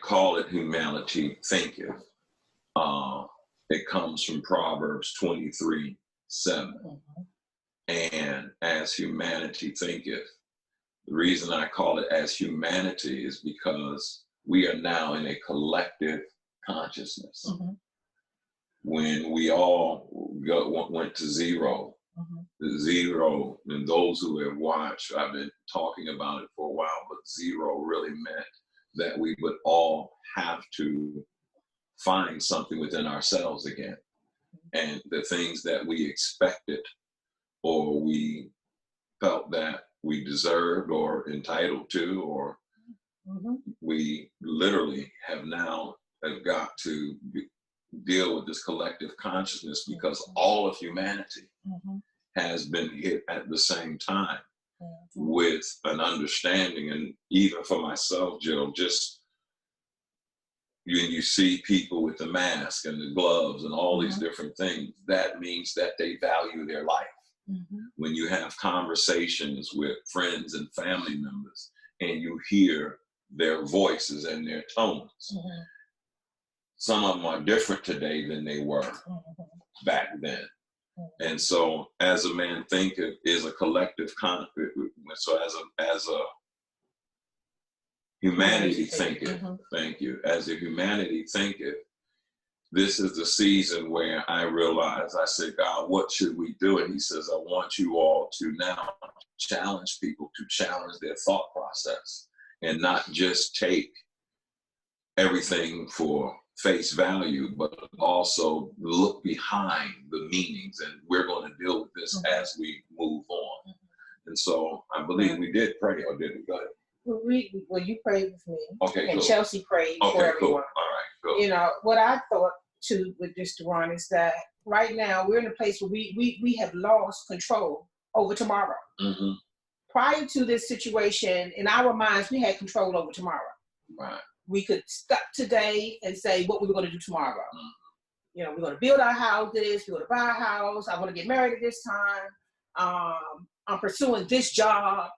call it Humanity Thinketh. It comes from Proverbs 23:7. And as humanity thinketh, the reason I call it as humanity is because we are now in a collective consciousness. When we all went to zero, the zero, and those who have watched, I've been talking about it for a while, but zero really meant that we would all have to find something within ourselves again. And the things that we expected or we felt that we deserved or entitled to, or we literally have got to deal with this collective consciousness, because all of humanity has been hit at the same time with an understanding. And even for myself, Jill, just when you see people with the mask and the gloves and all these different things, that means that they value their life. When you have conversations with friends and family members and you hear their voices and their tones, some of them are different today than they were back then. And so as a man thinketh is a collective so as a humanity thinketh, thank you, as a humanity thinketh, this is the season where I realized, I said, God, what should we do? And he says, I want you all to now challenge people to challenge their thought process and not just take everything for face value, but also look behind the meanings. And we're going to deal with this as we move on. And so I believe we did pray, or did we? Go ahead. Well, you prayed with me. Okay, and cool. Chelsea prayed for everyone. Cool. All right, cool. You know, what I thought too with this, Deron, is that right now we're in a place where we have lost control over tomorrow. Prior to this situation, in our minds, we had control over tomorrow. Right. We could stop today and say what we were going to do tomorrow. You know, we're going to build our houses, we're going to buy a house, I want to get married at this time, I'm pursuing this job,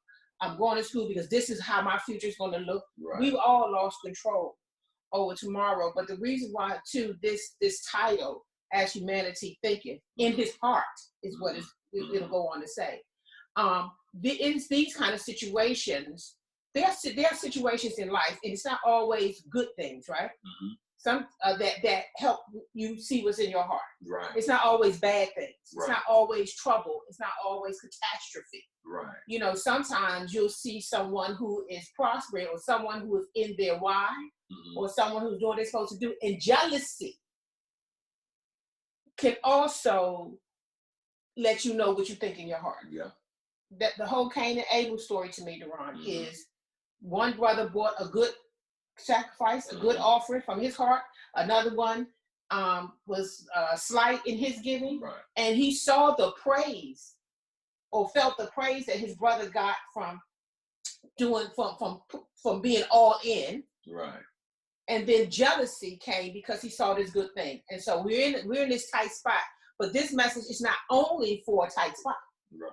I'm going to school because this is how my future is going to look. Right. We've all lost control over tomorrow. But the reason why, too, this title, As Humanity Thinketh, in his heart, is what it'll go on to say. In these kind of situations, there are situations in life, and it's not always good things, right? Some that help you see what's in your heart. Right. It's not always bad things. It's Right. not always trouble. It's not always catastrophe. Right. You know, sometimes you'll see someone who is prospering, or someone who is in their why, or someone who's doing what they're supposed to do. And jealousy can also let you know what you think in your heart. Yeah. That the whole Cain and Abel story to me, Deron, is one brother brought a good sacrifice, a good offering from his heart. Another one was slight in his giving, and he saw the praise, or felt the praise that his brother got from doing from being all in. Right. And then jealousy came because he saw this good thing. And so we're in this tight spot. But this message is not only for a tight spot. Right.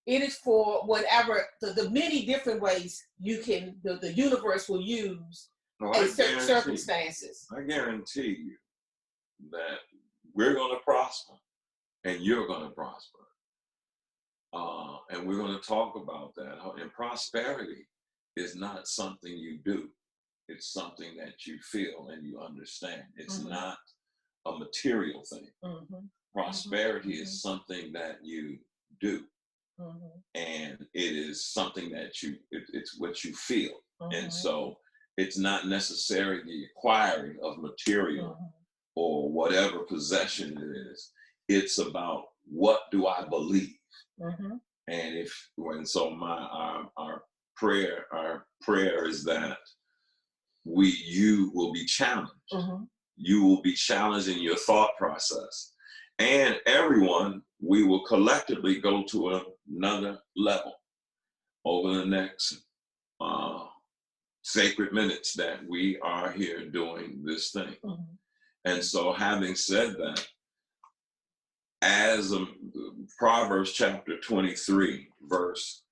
It is for whatever the many different ways you can the universe will use in certain circumstances. I guarantee you that we're going to prosper, and you're going to prosper. And we're going to talk about that. And prosperity is not something you do. It's something that you feel and you understand. It's not a material thing. Prosperity is something that you do. And it is something that it's what you feel. And so it's not necessarily the acquiring of material or whatever possession it is. It's about, what do I believe? And so our prayer is that you will be challenged. You will be challenged in your thought process. And everyone, we will collectively go to another level over the next sacred minutes that we are here doing this thing. And so, having said that, as Proverbs chapter 23, verse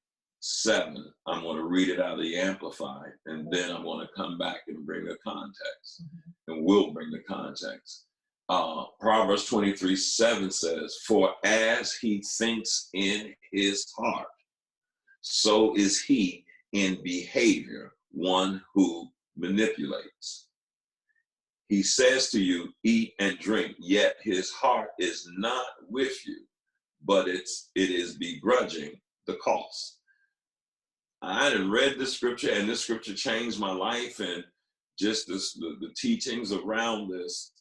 7. I'm going to read it out of the Amplified, and then I'm going to come back and bring the context, and we'll bring the context. Proverbs 23:7 says, "For as he thinks in his heart, so is he in behavior, one who manipulates. He says to you, eat and drink, yet his heart is not with you, but it is begrudging the cost." I had read this scripture, and this scripture changed my life, and just the teachings around this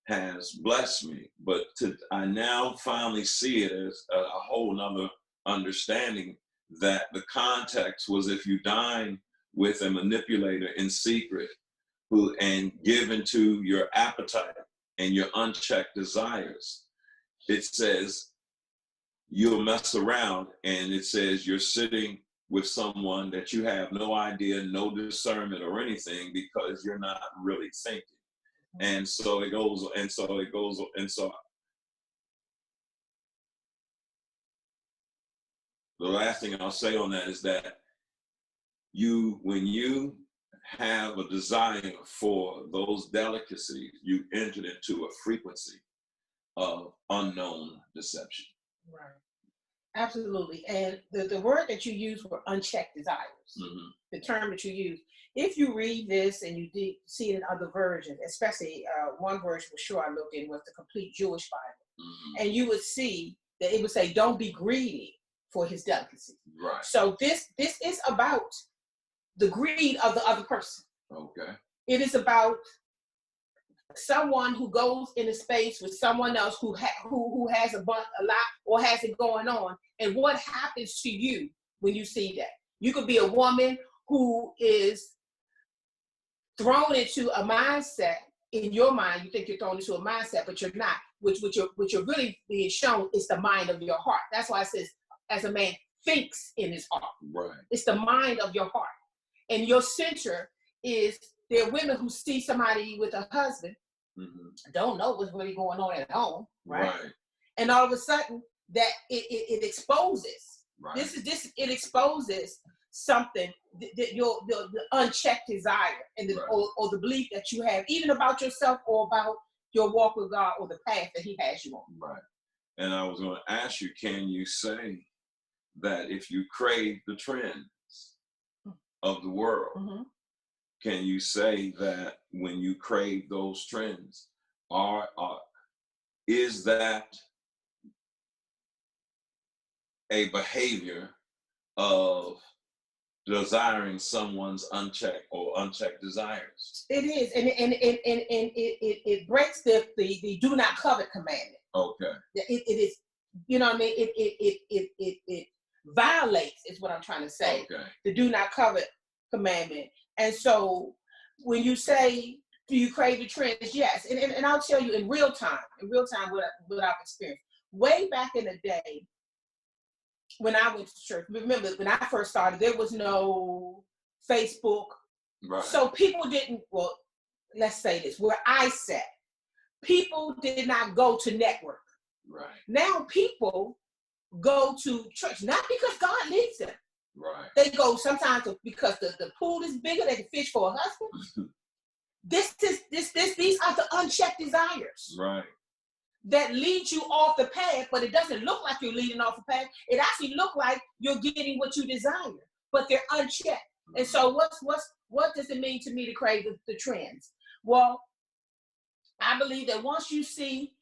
has blessed me. But I now finally see it as a whole nother understanding, that the context was, if you dine with a manipulator in secret, and give into your appetite and your unchecked desires, it says you'll mess around, and it says you're sitting with someone that you have no idea, no discernment or anything, because you're not really thinking. And so it goes, and so the last thing I'll say on that is that when you have a desire for those delicacies, you entered into a frequency of unknown deception. Right. Absolutely. And the word that you use were unchecked desires, the term that you use. If you read this and you see it in other versions, especially one version for sure I looked in was the Complete Jewish Bible, and you would see that it would say, "Don't be greedy for his delicacy." Right. So this is about the greed of the other person. Okay. It is about someone who goes in a space with someone else who has a lot or has it going on, and what happens to you when you see that. You could be a woman who is thrown into a mindset. In your mind, you think you're thrown into a mindset, but you're not. Which you're really being shown is the mind of your heart. That's why it says, as a man thinks in his heart. Right. It's the mind of your heart. And your center is, there are women who see somebody with a husband, don't know what's really going on at home, right? And all of a sudden that it exposes. Right. It exposes something that the unchecked desire and or the belief that you have, even about yourself or about your walk with God or the path that he has you on. Right. And I was going to ask you, can you say that if you crave the trends of the world, can you say that when you crave those trends, is that a behavior of desiring someone's unchecked desires? It is, and it breaks the do not covet commandment. Okay. It is, you know what I mean? It violates, is what I'm trying to say. Okay. The do not covet commandment. And so when you say, do you crave the trends? Yes. And I'll tell you in real time what I've experienced. Way back in the day, when I went to church, remember when I first started, there was no Facebook. Right. So people didn't, well, let's say this, where I sat, people did not go to network. Right. Now people go to church, not because God leads them. Right. They go sometimes because the pool is bigger, they can fish for a husband. These are the unchecked desires. Right. That leads you off the path, but it doesn't look like you're leading off the path. It actually looks like you're getting what you desire, but they're unchecked. And so what does it mean to me to crave the trends? Well, I believe that once you see,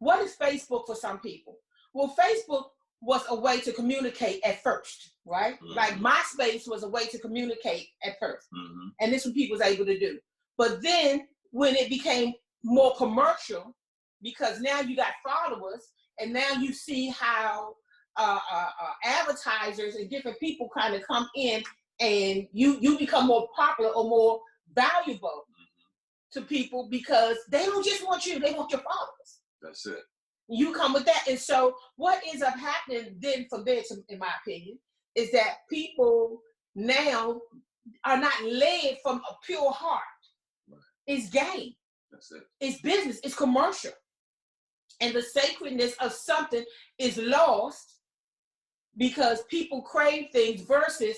what is Facebook for some people? Well, Facebook was a way to communicate at first, right? Like MySpace was a way to communicate at first. And this is what people was able to do. But then when it became more commercial, because now you got followers, and now you see how advertisers and different people kind of come in, and you become more popular or more valuable to people, because they don't just want you, they want your followers. That's it. You come with that. And so what ends up happening then from there, in my opinion, is that people now are not led from a pure heart. Right. It's game. That's it. It's business. It's commercial. And the sacredness of something is lost because people crave things versus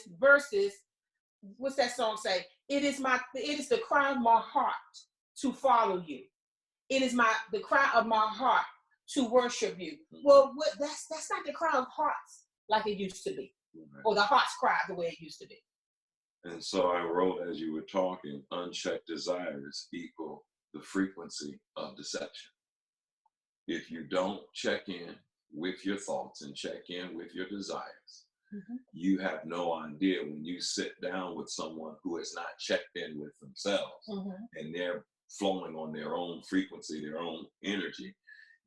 what's that song say? It is the cry of my heart to follow you. It is the cry of my heart to worship you. Well, that's not the cry of hearts like it used to be, or the heart's cry the way it used to be. And so I wrote, as you were talking, unchecked desires equal the frequency of deception. If you don't check in with your thoughts and check in with your desires, you have no idea when you sit down with someone who has not checked in with themselves and they're flowing on their own frequency, their own energy,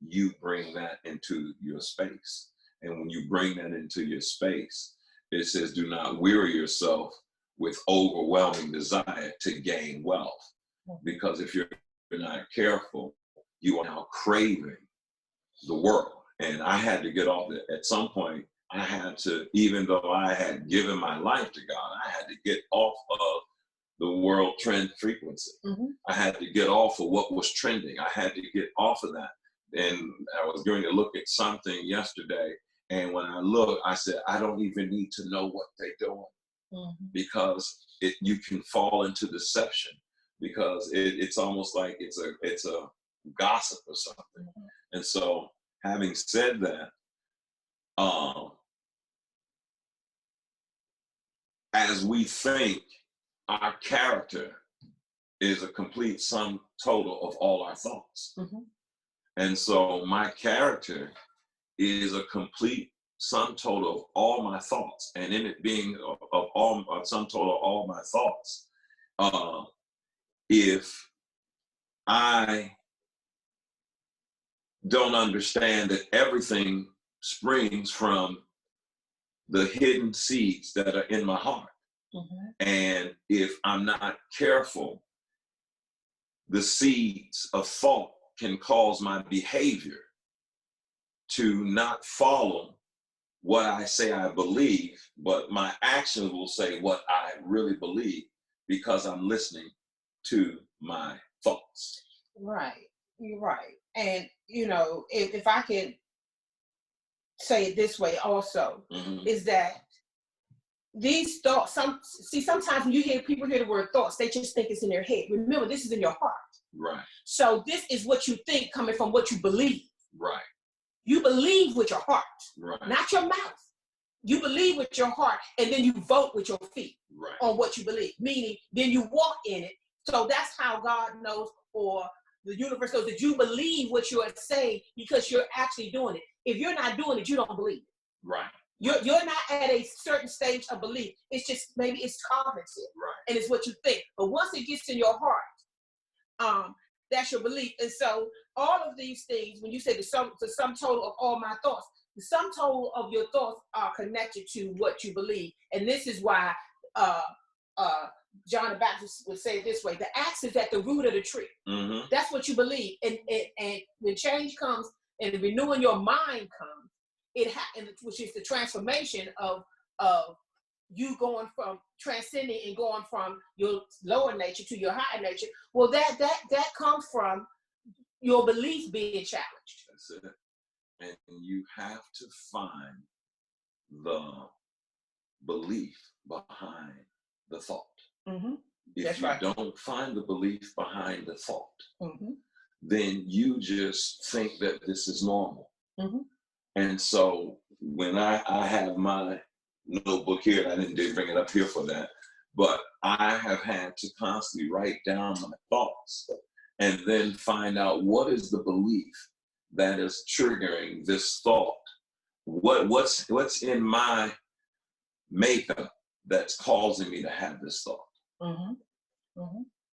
you bring that into your space. And when you bring that into your space, it says, do not weary yourself with overwhelming desire to gain wealth. Because if you're not careful, you are now craving the world. And I had to get off that. At some point, I had to, even though I had given my life to God, I had to get off of the world trend frequency. I had to get off of what was trending. I had to get off of that. And I was going to look at something yesterday. And when I looked, I said, I don't even need to know what they're doing. Because you can fall into deception, because it's almost like it's a gossip or something. And so, having said that, as we think, our character is a complete sum total of all our thoughts. And so my character is a complete sum total of all my thoughts, and in it being a sum total of all my thoughts, if I don't understand that everything springs from the hidden seeds that are in my heart, and if I'm not careful, the seeds of thought can cause my behavior to not follow what I say I believe, but my actions will say what I really believe, because I'm listening to my thoughts. Right. You're right. And, if I can say it this way also, is that these thoughts, sometimes when people hear the word thoughts, they just think it's in their head. Remember, this is in your heart. Right. So this is what you think coming from what you believe. Right. You believe with your heart, not your mouth. You believe with your heart, and then you vote with your feet on what you believe, meaning then you walk in it. So that's how God knows, or the universe knows, that you believe what you are saying because you're actually doing it. If you're not doing it, you don't believe it. Right. You're not at a certain stage of belief. It's just, maybe it's cognitive, and it's what you think. But once it gets in your heart, that's your belief. And so all of these things, when you say the sum total of all my thoughts, the sum total of your thoughts are connected to what you believe. And this is why John the Baptist would say it this way: the axe is at the root of the tree. That's what you believe. And when change comes and renewing your mind comes, which is the transformation of you going from transcending and going from your lower nature to your higher nature. Well, that comes from your beliefs being challenged. That's it. And you have to find the belief behind the thought. If you don't find the belief behind the thought, then you just think that this is normal. And so when I have my notebook here, and I didn't bring it up here for that, but I have had to constantly write down my thoughts and then find out what is the belief that is triggering this thought. What's in my makeup that's causing me to have this thought.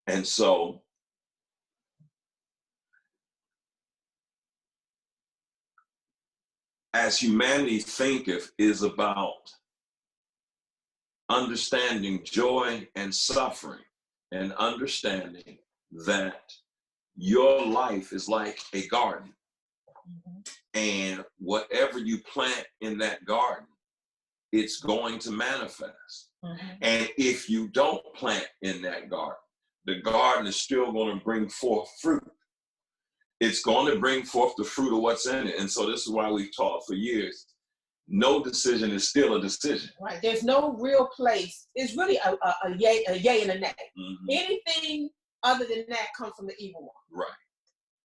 And so as Humanity Thinketh is about understanding joy and suffering, and understanding that your life is like a garden. And whatever you plant in that garden, it's going to manifest. And if you don't plant in that garden, the garden is still going to bring forth fruit. It's going to bring forth the fruit of what's in it. And so this is why we've taught for years, no decision is still a decision. Right. There's no real place. It's really a yay and a nay. Mm-hmm. Anything other than that comes from the evil one. Right.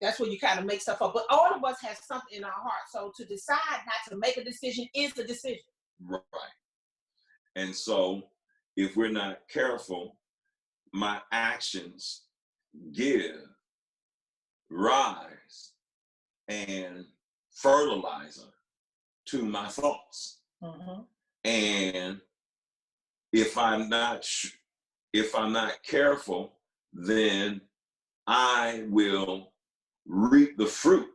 That's where you kind of make stuff up. But all of us have something in our heart. So to decide not to make a decision is a decision. Right. And so if we're not careful, my actions give rise and fertilizer to my thoughts. Mm-hmm. And if I'm not careful, then I will reap the fruit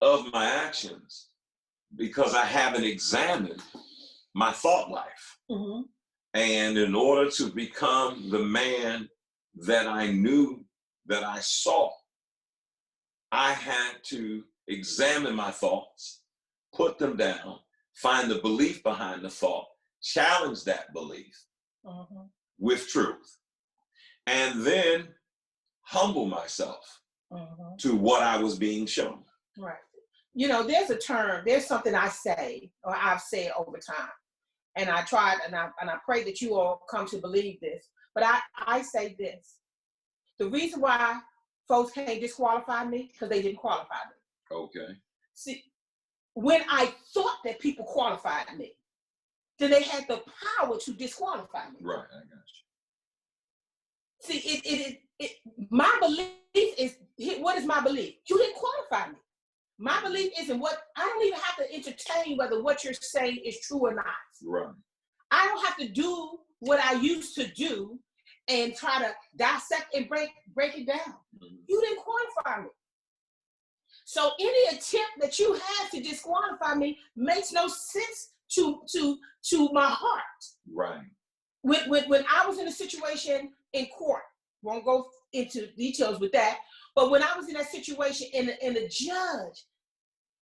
of my actions because I haven't examined my thought life. Mm-hmm. And in order to become the man that I knew that I saw, I had to examine my thoughts, put them down, find the belief behind the thought, challenge that belief Mm-hmm. with truth, and then humble myself Mm-hmm. to what I was being shown. Right. You know, there's something I say or I've said over time. And I tried, and I pray that you all come to believe this. But I say this. The reason why folks can't disqualify me, because they didn't qualify me. Okay. See, when I thought that people qualified me, then they had the power to disqualify me. Right, I got you. See, my belief is, what is my belief? You didn't qualify me. My belief isn't what, I don't even have to entertain whether what you're saying is true or not. Right. I don't have to do what I used to do and try to dissect and break it down. Mm-hmm. You didn't qualify me. So any attempt that you have to disqualify me makes no sense to my heart. Right. When I was in a situation in court, won't go into details with that, but when I was in that situation and the judge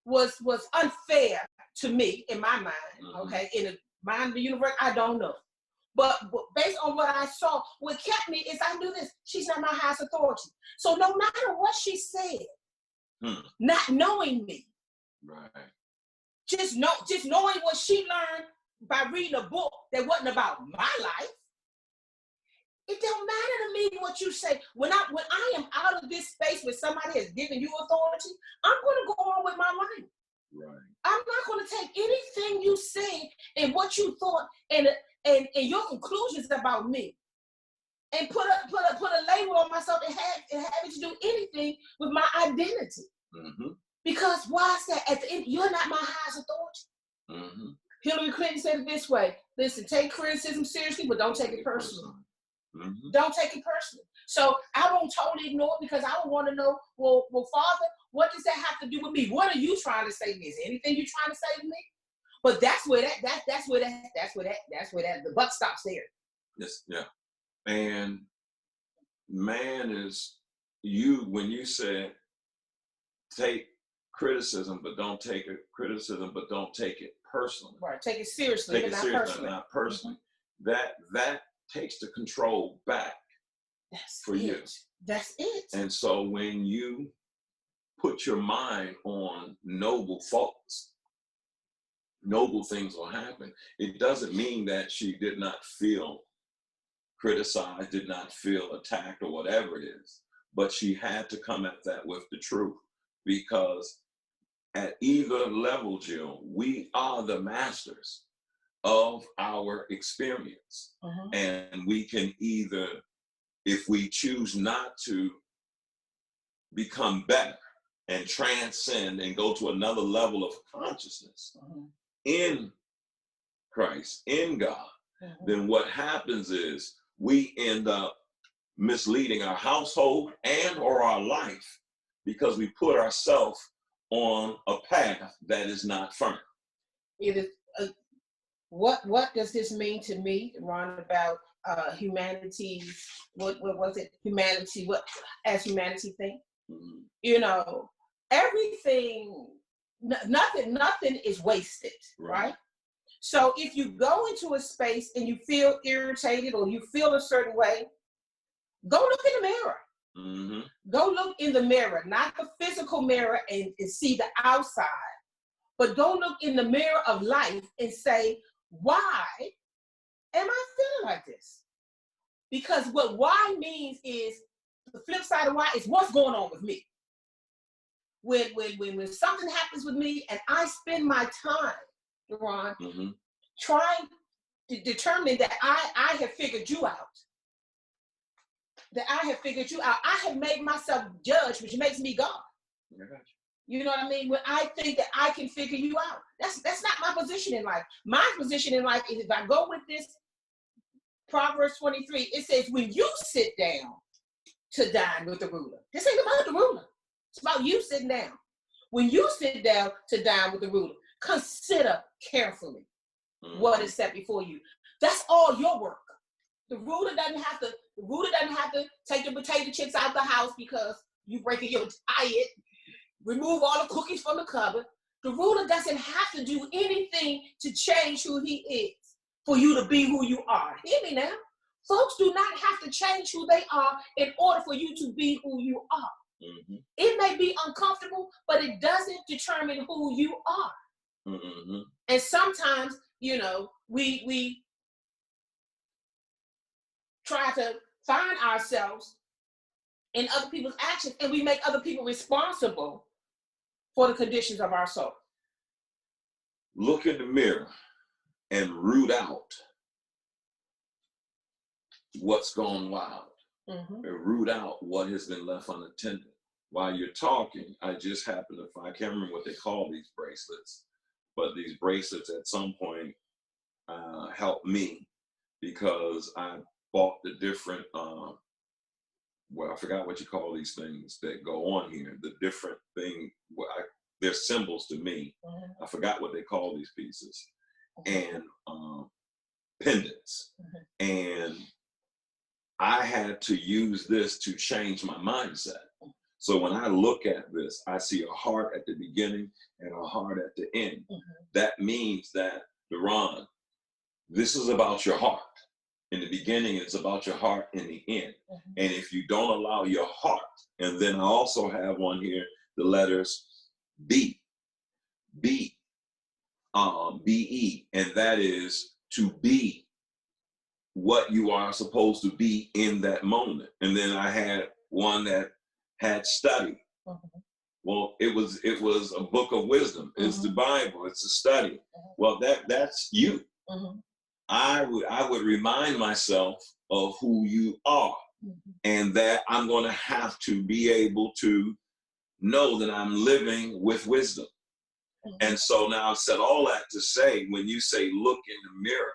was unfair to me in my mind, mm-hmm. Okay, in the mind of the universe, I don't know. But based on what I saw, what kept me is I knew this, she's not my highest authority. So no matter what she said, not knowing me, right, just knowing what she learned by reading a book that wasn't about my life, it don't matter to me what you say. When I am out of this space where somebody has given you authority, I'm going to go on with my life. Right. I'm not going to take anything you say and what you thought and your conclusions about me and put a label on myself and have it to do anything with my identity. Mm-hmm. Because why is that? At the end, you're not my highest authority. Mm-hmm. Hillary Clinton said it this way: listen, take criticism seriously, but don't take it personally. Mm-hmm. Don't take it personally. So I won't totally ignore it because I would want to know, well, Father, what does that have to do with me? What are you trying to say to me? Is there anything you're trying to say to me? But that's where the buck stops there. Yes, yeah. And man is when you said take criticism, but don't take it personally. Right. Take it seriously, but not personally. Mm-hmm. That takes the control back for you. That's it. And so when you put your mind on noble thoughts, noble things will happen. It doesn't mean that she did not feel criticized, did not feel attacked or whatever it is, but she had to come at that with the truth, because at either level, Jill, we are the masters of our experience. Uh-huh. And we can either, if we choose not to become better and transcend and go to another level of consciousness, uh-huh. in Christ, in God, uh-huh. then what happens is we end up misleading our household and or our life because we put ourselves on a path that is not firm. It is. What does this mean to me, Ron, about humanity? What was it? Humanity, what as humanity think? Mm-hmm. You know, everything, nothing is wasted, right? So if you go into a space and you feel irritated or you feel a certain way, go look in the mirror. Mm-hmm. Go look in the mirror, not the physical mirror and see the outside, But go look in the mirror of life and say, why am I feeling like this? Because what why means is, the flip side of why is what's going on with me. When something happens with me and I spend my time, Deron, trying to determine that I have figured you out. That I have figured you out. I have made myself judge, which makes me God. You know what I mean? When I think that I can figure you out. That's not my position in life. My position in life is, if I go with this Proverbs 23, it says, when you sit down to dine with the ruler. This ain't about the ruler. It's about you sitting down. When you sit down to dine with the ruler, consider carefully what is set before you. That's all your work. The ruler doesn't have to take the potato chips out the house because you breaking your diet, remove all the cookies from the cupboard. The ruler doesn't have to do anything to change who he is for you to be who you are. Hear me now. Folks do not have to change who they are in order for you to be who you are. It may be uncomfortable, but it doesn't determine who you are. And sometimes, you know, we try to find ourselves in other people's actions, and we make other people responsible for the conditions of our soul. Look in the mirror and root out what's gone wild. And root out what has been left unattended. While you're talking, I just happened to find, I can't remember what they call these bracelets, but these bracelets at some point helped me, because I bought the different, well, I forgot what you call these things that go on here, the different thing, they're symbols to me. I forgot what they call these pieces, and pendants. And I had to use this to change my mindset. So when I look at this, I see a heart at the beginning and a heart at the end. That means that, Deron, this is about your heart. In the beginning, it's about your heart. In the end. And if you don't allow your heart, and then I also have one here, the letters B, B-E, and that is to be what you are supposed to be in that moment. And then I had one that had study. Well, it was a book of wisdom. It's the Bible. It's a study. Well, that's you. I would remind myself of who you are, and that I'm going to have to be able to know that I'm living with wisdom. And so now I've said all that to say, when you say look in the mirror,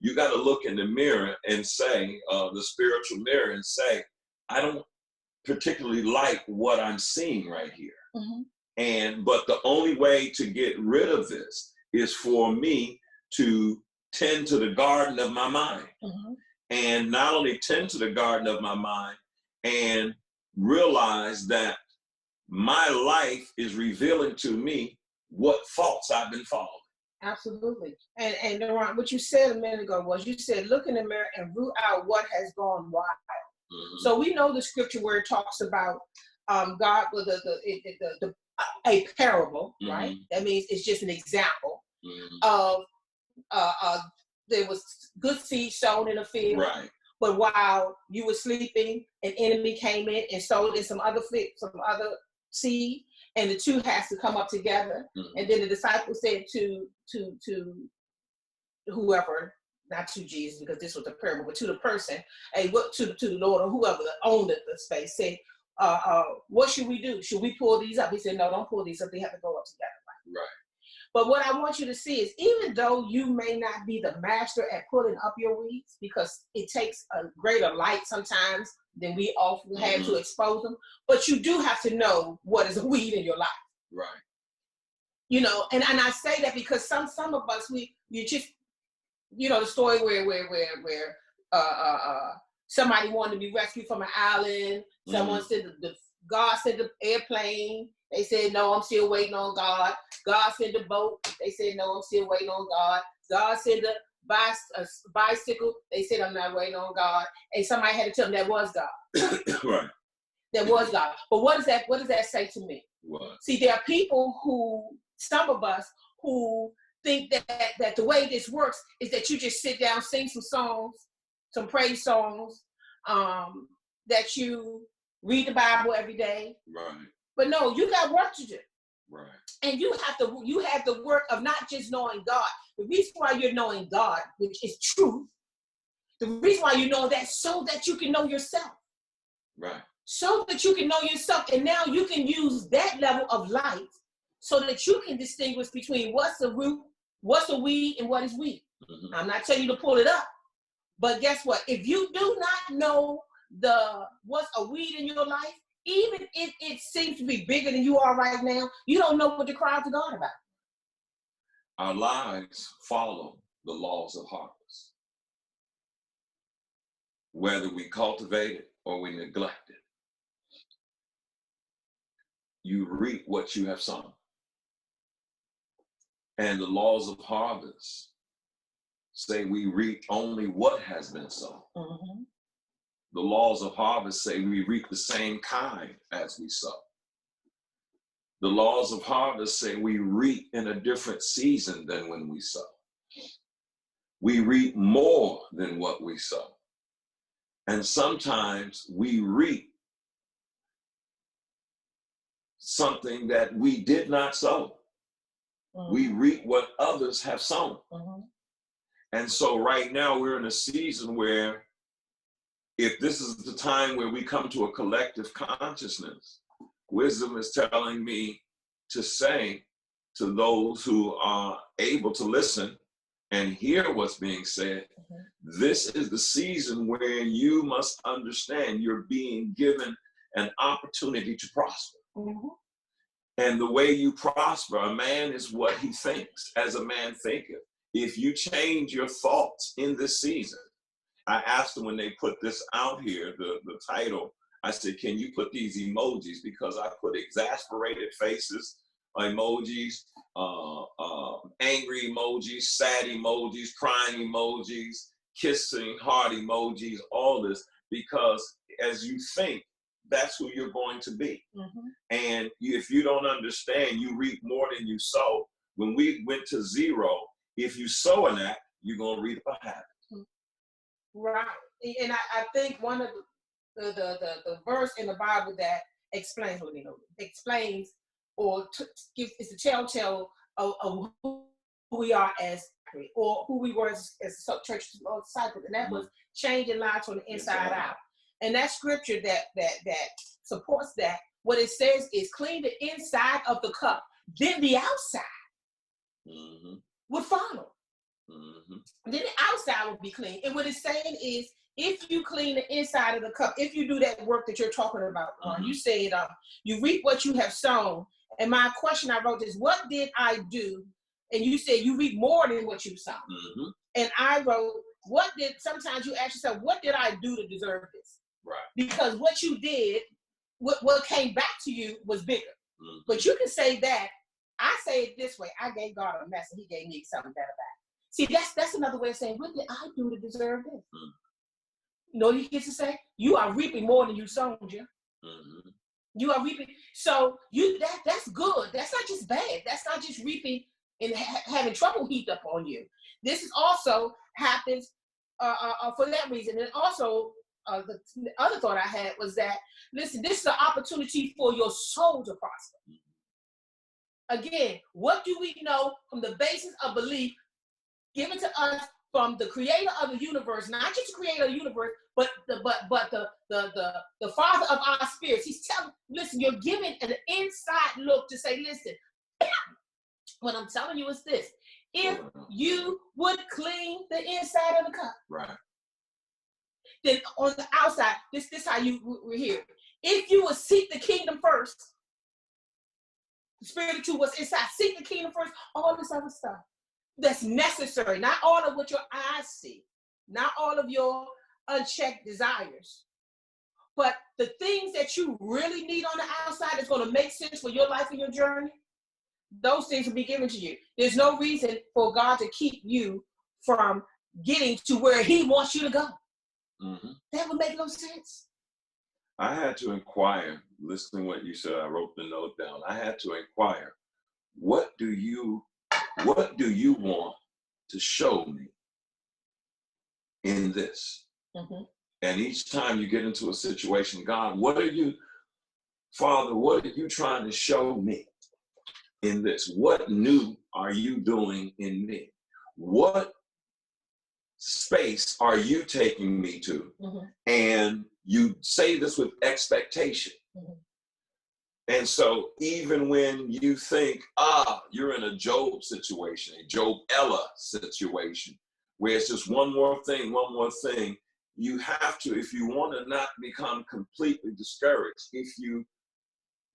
you got to look in the mirror and say, the spiritual mirror, and say, I don't particularly like what I'm seeing right here. But the only way to get rid of this is for me to tend to the garden of my mind. And not only tend to the garden of my mind, and realize that my life is revealing to me what faults I've been following. Absolutely. And Deron, what you said a minute ago was, you said, look in the mirror and root out what has gone wild. So we know the scripture where it talks about God with a parable, right? That means it's just an example of there was good seed sown in a field, right? But while you were sleeping, an enemy came in and sowed in some other seed, and the two has to come up together. And then the disciples said to whoever, not to Jesus, because this was a parable, but to the person, hey, what to the Lord or whoever owned the space, said, what should we do? Should we pull these up? He said, no, don't pull these up. They have to go up together. Right. But what I want you to see is, even though you may not be the master at pulling up your weeds, because it takes a greater light sometimes than we often have to expose them, but you do have to know what is a weed in your life. Right. You know, and I say that because some of us, you just, you know, the story where somebody wanted to be rescued from an island. Someone said God sent the airplane. They said, no, I'm still waiting on God. God sent the boat. They said, no, I'm still waiting on God. God sent the bicycle. They said, I'm not waiting on God. And somebody had to tell them that was God. Right. That was God. But what does that say to me? What? See, there are people who some of us who think that the way this works is that you just sit down, sing some songs, some praise songs, that you read the Bible every day. Right. But no, you got work to do. Right. And you have the work of not just knowing God. The reason why you're knowing God, which is truth, the reason why you know that so that you can know yourself. Right. So that you can know yourself. And now you can use that level of light so that you can distinguish between what's a root, what's a weed, and what is weed. Mm-hmm. I'm not telling you to pull it up. But guess what? If you do not know what's a weed in your life, even if it seems to be bigger than you are right now, you don't know what to cry out to God about. Our lives follow the laws of harvest. Whether we cultivate it or we neglect it, you reap what you have sown. And the laws of harvest say we reap only what has been sown. Mm-hmm. The laws of harvest say we reap the same kind as we sow. The laws of harvest say we reap in a different season than when we sow. We reap more than what we sow. And sometimes we reap something that we did not sow. Mm-hmm. We reap what others have sown. Mm-hmm. And so right now we're in a season where if this is the time where we come to a collective consciousness, wisdom is telling me to say to those who are able to listen and hear what's being said, mm-hmm. This is the season where you must understand you're being given an opportunity to prosper. Mm-hmm. And the way you prosper, a man is what he thinks, as a man thinketh. If you change your thoughts in this season, I asked them when they put this out here, the title, I said, can you put these emojis? Because I put exasperated faces, emojis, angry emojis, sad emojis, crying emojis, kissing heart emojis, all this, because as you think, that's who you're going to be. Mm-hmm. And if you don't understand, you reap more than you sow. When we went to zero, if you sow an act, you're going to reap a habit. Right. And I think one of the verse in the Bible that explains or gives is the telltale of who we are as, or who we were as a church disciple, and that was changing lives from the inside out. And that scripture that supports that, what it says is clean the inside of the cup, then the outside would follow. Mm-hmm. Then the outside will be clean. And what it's saying is, if you clean the inside of the cup, if you do that work that you're talking about, you said you reap what you have sown. And my question I wrote is, what did I do? And you said you reap more than what you sown. Mm-hmm. And I wrote, sometimes you ask yourself, what did I do to deserve this? Right. Because what you did, what came back to you was bigger. Mm-hmm. But you can say that, I say it this way, I gave God a mess and he gave me something better back. See, that's another way of saying, what did I do to deserve this? Mm-hmm. You know what he gets to say? You are reaping more than you sown, Jim. Mm-hmm. You are reaping. So that's good. That's not just bad. That's not just reaping and having trouble heaped up on you. This is also happens for that reason. And also, the other thought I had was that, listen, this is an opportunity for your soul to prosper. Again, what do we know from the basis of belief given to us from the creator of the universe, not just the creator of the universe, but the father of our spirits. He's telling, listen, you're giving an inside look to say, listen, what I'm telling you is this. If you would clean the inside of the cup, right, then on the outside, this how we're here. If you would seek the kingdom first, the spirit of truth was inside, seek the kingdom first, all this other stuff that's necessary, not all of what your eyes see, not all of your unchecked desires, but the things that you really need on the outside is going to make sense for your life and your journey, those things will be given to you. There's no reason for God to keep you from getting to where he wants you to go. Mm-hmm. That would make no sense. I had to inquire, listening to what you said, I wrote the note down. I had to inquire, what do you want to show me in this? Mm-hmm. And each time you get into a situation, God, Father, what are you trying to show me in this? What new are you doing in me? What space are you taking me to? Mm-hmm. And you say this with expectation. Mm-hmm. And so even when you think, you're in a Job situation, a Job Ella situation, where it's just one more thing, you have to, if you want to not become completely discouraged, if you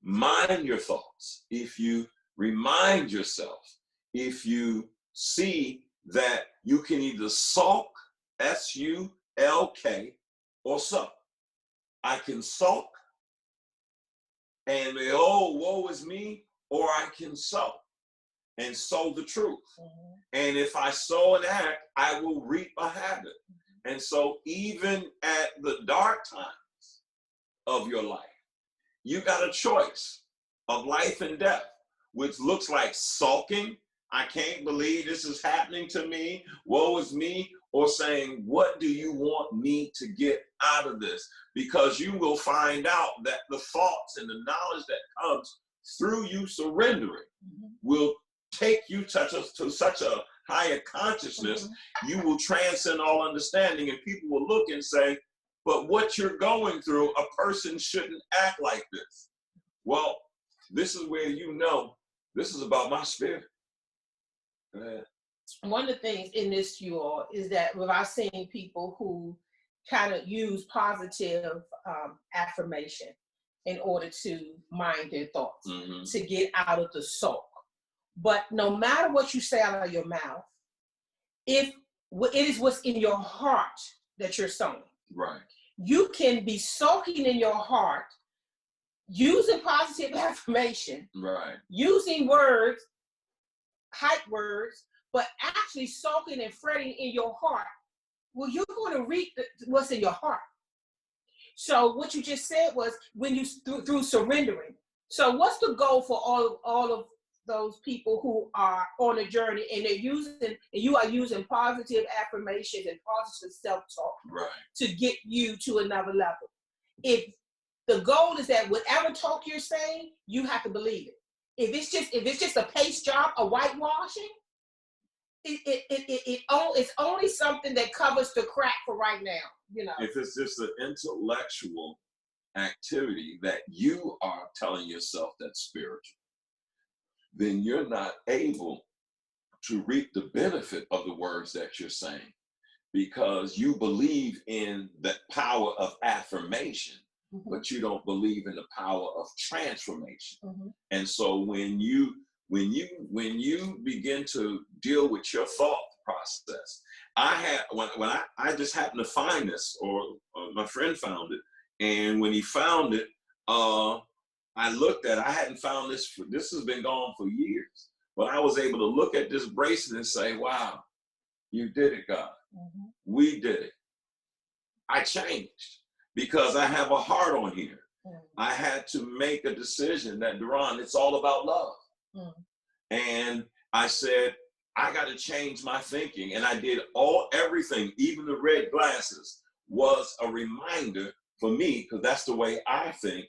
mind your thoughts, if you remind yourself, if you see that you can either sulk, S-U-L-K, or suck. I can sulk and woe is me, or I can sow and sow the truth. Mm-hmm. And if I sow an act, I will reap a habit. Mm-hmm. And so even at the dark times of your life, you got a choice of life and death, which looks like sulking. I can't believe this is happening to me. Woe is me. Or saying, what do you want me to get out of this? Because you will find out that the thoughts and the knowledge that comes through you surrendering mm-hmm. will take you to such a higher consciousness, mm-hmm. you will transcend all understanding, and people will look and say, but what you're going through, a person shouldn't act like this. Well, this is where this is about my spirit. Go ahead. One of the things in this, you all, is that without seeing people who kind of use positive affirmation in order to mind their thoughts, mm-hmm. to get out of the sulk. But no matter what you say out of your mouth, if it is what's in your heart that you're sowing. Right. You can be sulking in your heart, using positive affirmation, right. using words, hype words, but actually sulking and fretting in your heart. Well, you're going to reap what's in your heart. So what you just said was when you through surrendering. So what's the goal for all of those people who are on a journey and you are using positive affirmations and positive self-talk right. to get you to another level? If the goal is that whatever talk you're saying, you have to believe it. If it's just a paste job, a whitewashing, it's only something that covers the crack for right now, you know. If it's just an intellectual activity that you are telling yourself that's spiritual, then you're not able to reap the benefit of the words that you're saying, because you believe in the power of affirmation, mm-hmm. but you don't believe in the power of transformation. Mm-hmm. And so when you begin to deal with your thought process, I just happened to find this, or my friend found it, and when he found it, I looked at it. I hadn't found this. This has been gone for years, but I was able to look at this bracelet and say, "Wow, you did it, God. Mm-hmm. We did it. I changed because I have a heart on here. Mm-hmm. I had to make a decision that, Deron, it's all about love." Mm-hmm. And I said, I got to change my thinking. And I did everything, even the red glasses was a reminder for me, because that's the way I think,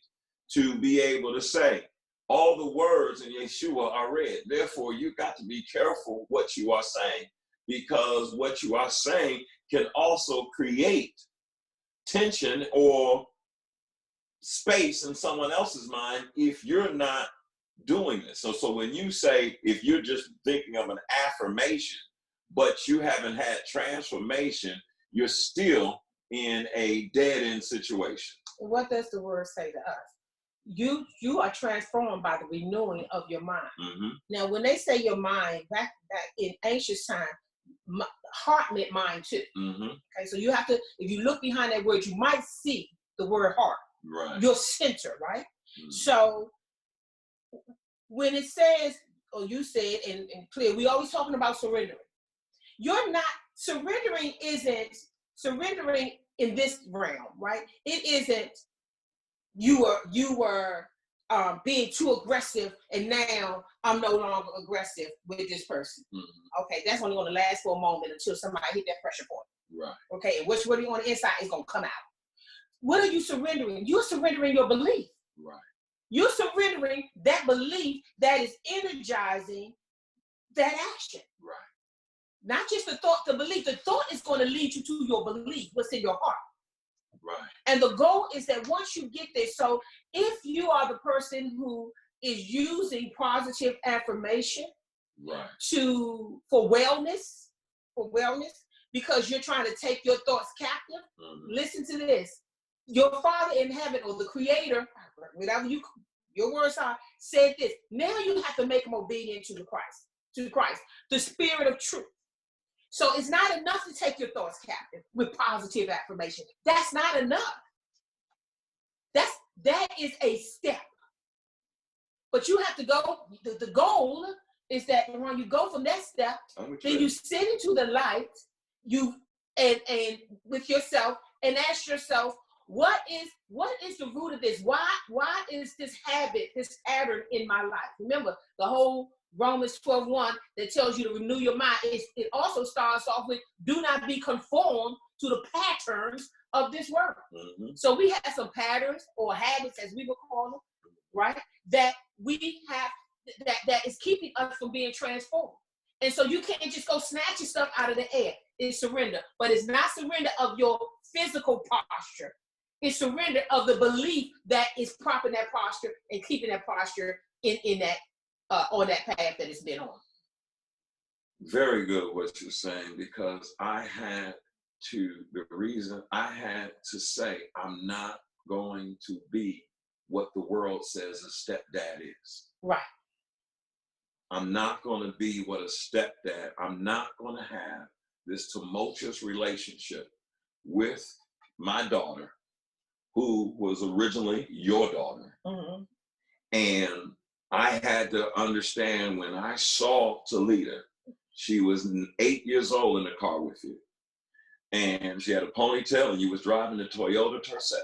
to be able to say, all the words in Yeshua are red. Therefore, you got to be careful what you are saying, because what you are saying can also create tension or space in someone else's mind if you're not doing this. So when you say, if you're just thinking of an affirmation, but you haven't had transformation, you're still in a dead-end situation. What does the word say to us? You are transformed by the renewing of your mind. Mm-hmm. Now, when they say your mind, back in ancient time, heart meant mind too. Mm-hmm. Okay, so you have to, if you look behind that word, you might see the word heart. Right. Your center, right? Mm-hmm. So when it says, or you said, and clear, we always talking about surrendering. You're not, surrendering isn't surrendering in this realm, right? It isn't, you were being too aggressive, and now I'm no longer aggressive with this person. Okay, that's only going to last for a moment until somebody hit that pressure point. Right. Okay, and what's really on the inside is going to come out. What are you surrendering? You're surrendering your belief. Right. You're surrendering that belief that is energizing that action. Right. Not just the thought, the belief. The thought is going to lead you to your belief, what's in your heart. Right. And the goal is that once you get there, so if you are the person who is using positive affirmation right. for wellness, because you're trying to take your thoughts captive, listen to this. Your Father in heaven, or the Creator, whatever your words are, said this. Now you have to make them obedient to Christ, the Spirit of truth. So it's not enough to take your thoughts captive with positive affirmation. That's not enough. That is a step. But you have to go, the goal is that when you go from that step, then you sit into the light, and with yourself, and ask yourself, what is the root of this? Why is this habit, this pattern in my life? Remember, the whole Romans 12:1 that tells you to renew your mind. It also starts off with, do not be conformed to the patterns of this world. So we have some patterns or habits, as we would call them, right? That we have that is keeping us from being transformed. And so you can't just go snatch your stuff out of the air. It's surrender. But it's not surrender of your physical posture. It's surrender of the belief that is propping that posture and keeping that posture in that on that path that it's been on. Very good what you're saying, because the reason I had to say I'm not going to be what the world says a stepdad is. Right. I'm not going to be what a stepdad. I'm not going to have this tumultuous relationship with my daughter, who was originally your daughter. And I had to understand, when I saw Talita, she was 8 years old in the car with you. And she had a ponytail, and you was driving the Toyota Tercel.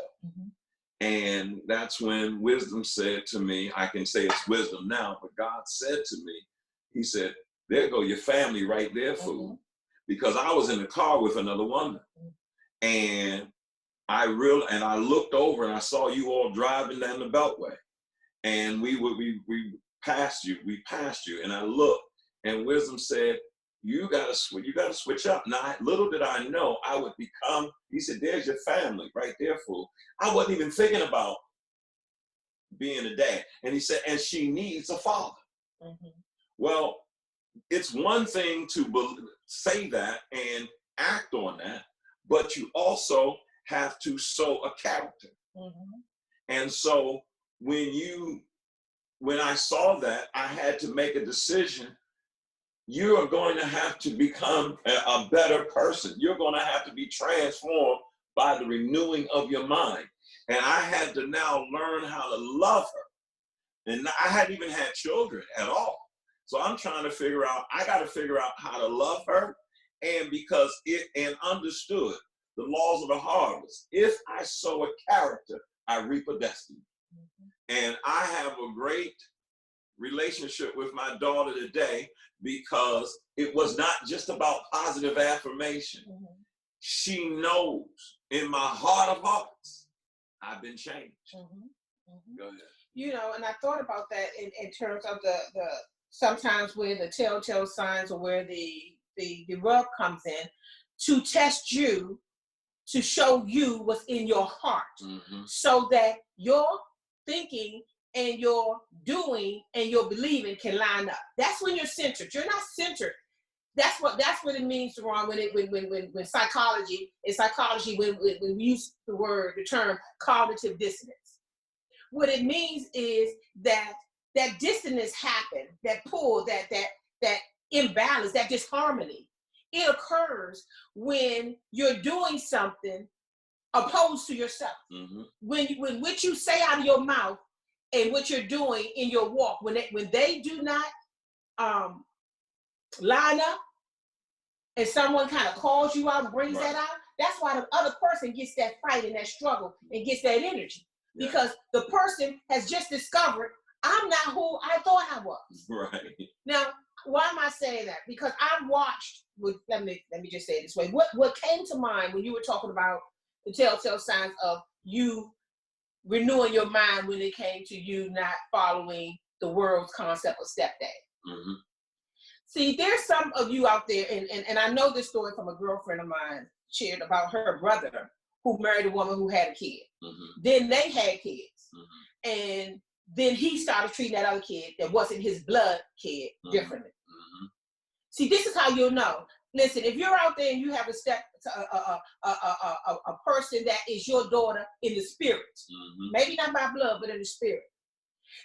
And that's when wisdom said to me, I can say it's wisdom now, but God said to me, he said, there go your family right there, fool. Because I was in the car with another woman. And I looked over and I saw you all driving down the Beltway. And we passed you, and I looked, and wisdom said, you gotta switch up. Now, little did I know I would become, he said, there's your family right there, fool. I wasn't even thinking about being a dad. And he said, and she needs a father. Well, it's one thing to say that and act on that, but you also have to sow a character. And so when I saw that, I had to make a decision. You are going to have to become a better person. You're going to have to be transformed by the renewing of your mind. And I had to now learn how to love her. And I hadn't even had children at all. So I'm trying to figure out, I got to figure out how to love her. And understood the laws of the harvest. If I sow a character, I reap a destiny. And I have a great relationship with my daughter today, because it was not just about positive affirmation. She knows in my heart of hearts, I've been changed. Go ahead. And I thought about that in terms of the sometimes where the telltale signs, or where the rub comes in to test you, to show you what's in your heart, so that your thinking and your doing and your believing can line up. That's when you're centered. You're not centered. That's what it means, Deron, when psychology, when we use the term cognitive dissonance. What it means is that dissonance happened, that pull, that imbalance, that disharmony. It occurs when you're doing something opposed to yourself. When what you say out of your mouth and what you're doing in your walk, when they do not line up, and someone kind of calls you out and brings that out, that's why the other person gets that fight and that struggle and gets that energy. because the person has just discovered I'm not who I thought I was. Right. Now, why am I saying that? Because I've watched, let me just say it this way. What came to mind when you were talking about the telltale signs of you renewing your mind when it came to you not following the world's concept of stepdad? Mm-hmm. See, there's some of you out there, and I know this story from a girlfriend of mine shared about her brother who married a woman who had a kid. Mm-hmm. Then they had kids. Mm-hmm. And then he started treating that other kid that wasn't his blood kid differently. Mm-hmm. See, this is how you'll know. Listen, if you're out there and you have a person that is your daughter in the spirit, maybe not by blood, but in the spirit,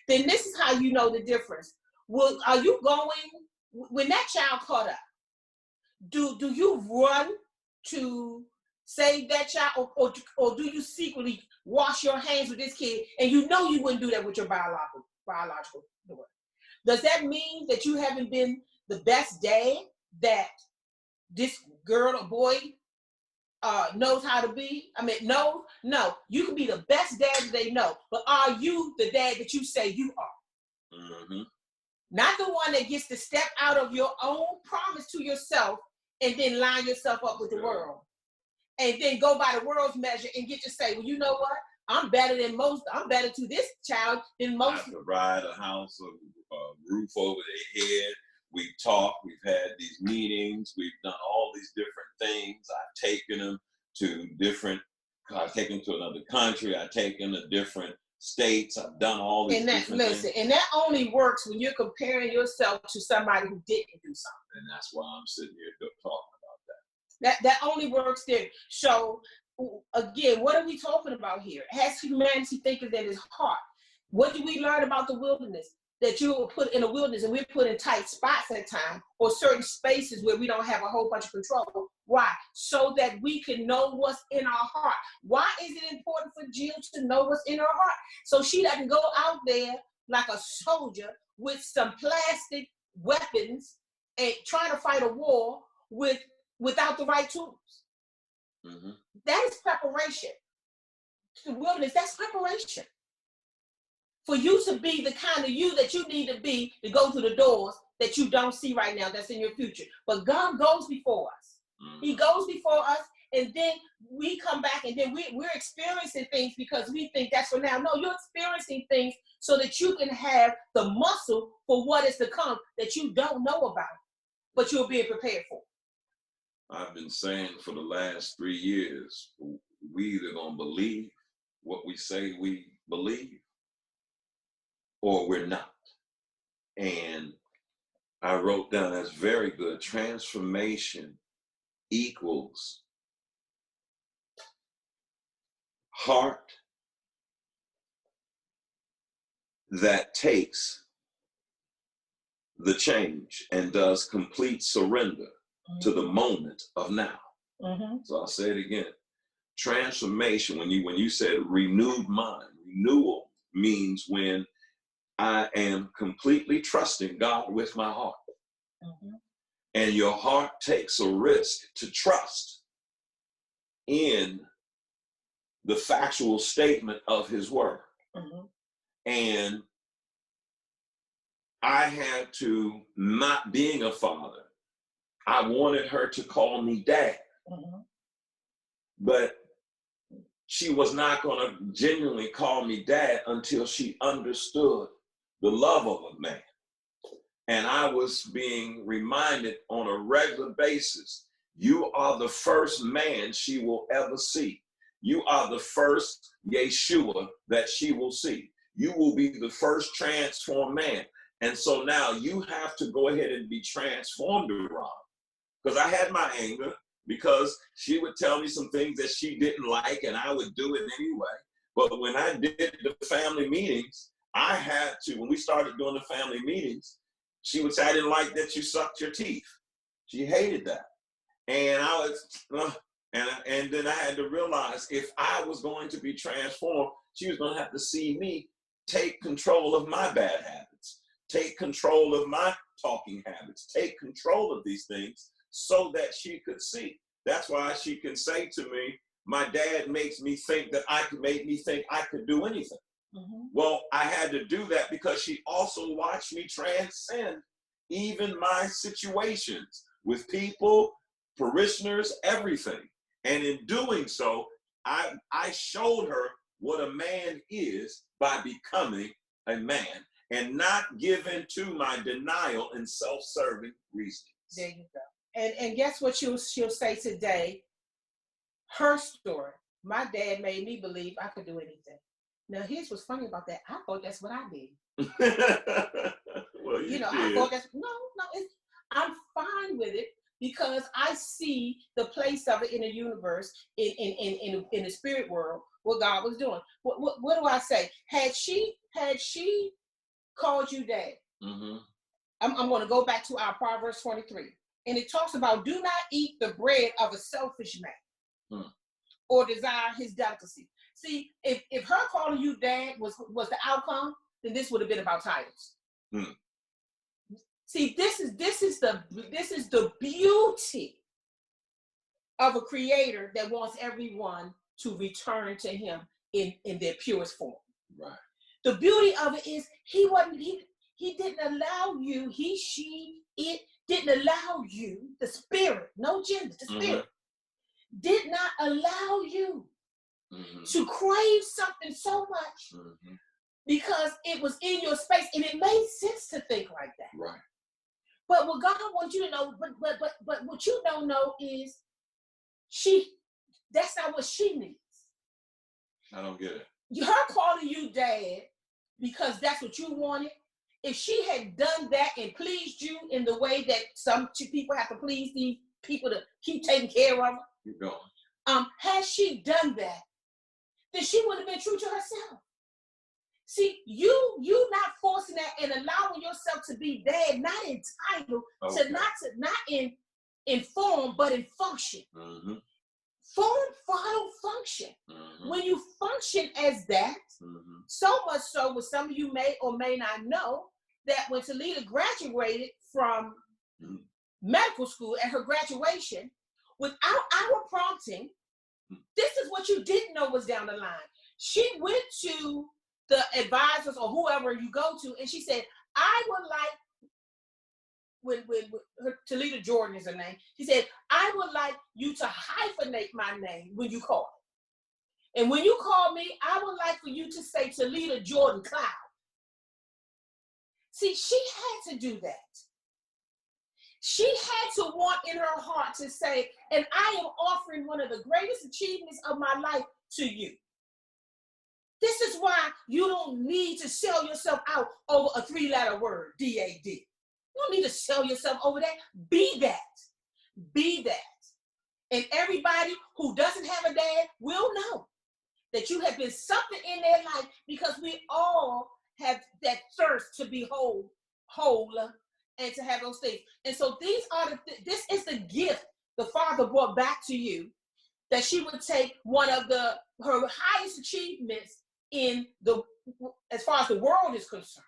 then this is how you know the difference. Are you going, when that child caught up, do you run to save that child, or do you secretly wash your hands with this kid, and you know you wouldn't do that with your biological daughter? Does that mean that you haven't been the best dad that this girl or boy knows how to be? I mean, no, you can be the best dad that they know, but are you the dad that you say you are? Mm-hmm. Not the one that gets to step out of your own promise to yourself and then line yourself up with the world. And then go by the world's measure and get to say, well, you know what? I'm better than most. I'm better to this child than most. I have to ride a house, a roof over their head. We've talked. We've had these meetings. We've done all these different things. I've taken them to another country. I've taken them to different states. I've done all these different things. And that only works when you're comparing yourself to somebody who didn't do something. And that's why I'm sitting here talking about that. That only works there. So again, what are we talking about here? Has humanity thinketh in his heart? What do we learn about the wilderness? That you were put in a wilderness and we're put in tight spots at times, or certain spaces where we don't have a whole bunch of control. Why? So that we can know what's in our heart. Why is it important for Jill to know what's in her heart? So she doesn't go out there like a soldier with some plastic weapons and trying to fight a war without the right tools. Mm-hmm. That is preparation. The wilderness, that's preparation. For you to be the kind of you that you need to be to go through the doors that you don't see right now, that's in your future. But God goes before us. Mm-hmm. He goes before us, and then we come back, and then we're experiencing things because we think that's for now. No, you're experiencing things so that you can have the muscle for what is to come that you don't know about, but you're being prepared for. I've been saying for the last 3 years, we either gonna believe what we say we believe, or we're not. And I wrote down, that's very good. Transformation equals heart that takes the change and does complete surrender to the moment of now. Mm-hmm. So I'll say it again. Transformation, when you said renewed mind, renewal means when I am completely trusting God with my heart. Mm-hmm. And your heart takes a risk to trust in the factual statement of his word. Mm-hmm. And I had to, not being a father, I wanted her to call me dad. Mm-hmm. But she was not going to genuinely call me dad until she understood the love of a man. And I was being reminded on a regular basis, you are the first man she will ever see. You are the first Yeshua that she will see. You will be the first transformed man. And so now you have to go ahead and be transformed, Deron. Because I had my anger, because she would tell me some things that she didn't like, and I would do it anyway. But when I did the family meetings, I had to, when we started doing the family meetings, she would say, I didn't like that you sucked your teeth. She hated that. And I was, and then I had to realize if I was going to be transformed, she was going to have to see me take control of my bad habits, take control of my talking habits, take control of these things so that she could see. That's why she can say to me, my dad makes me think that made me think I could do anything. Well, I had to do that because she also watched me transcend even my situations with people, parishioners, everything. And in doing so, I showed her what a man is by becoming a man and not give in to my denial and self-serving reasoning. There you go. And guess what she'll say today? Her story. My dad made me believe I could do anything. Now, here's what's funny about that. I thought that's what I did. Well, you know, I thought I'm fine with it because I see the place of it in the universe, in the spirit world, what God was doing. What do I say? Had she called you dad, I'm going to go back to our Proverbs 23, and it talks about do not eat the bread of a selfish man or desire his delicacy. See, if her calling you dad was the outcome, then this would have been about titles. See, this is the beauty of a creator that wants everyone to return to him in their purest form. Right. The beauty of it is he didn't allow you, it didn't allow you, the spirit, no gender, the spirit, did not allow you to crave something so much because it was in your space and it made sense to think like that. Right. But what God wants you to know, but what you don't know is that's not what she needs. I don't get it. Her calling you dad because that's what you wanted. If she had done that and pleased you in the way that some people have to please these people to keep taking care of her, keep going. Had she done that, then she would have been true to herself. See, you not forcing that and allowing yourself to be dad, not entitled, not in form, but in function. Form follow function. When you function as that, so much so, what some of you may or may not know, that when Talita graduated from medical school at her graduation, without our prompting, this is what you didn't know was down the line. She went to the advisors or whoever you go to, and she said, I would like, when her, Talita Jordan is her name, she said, I would like you to hyphenate my name when you call. And when you call me, I would like for you to say Talita Jordan Cloud. See, she had to do that. She had to want in her heart to say, and I am offering one of the greatest achievements of my life to you. This is why you don't need to sell yourself out over a 3-letter word, D-A-D. You don't need to sell yourself over that. Be that. Be that. And everybody who doesn't have a dad will know that you have been something in their life, because we all have that thirst to be whole, and to have those things. And so this is the gift the Father brought back to you, that she would take one of her highest achievements as far as the world is concerned,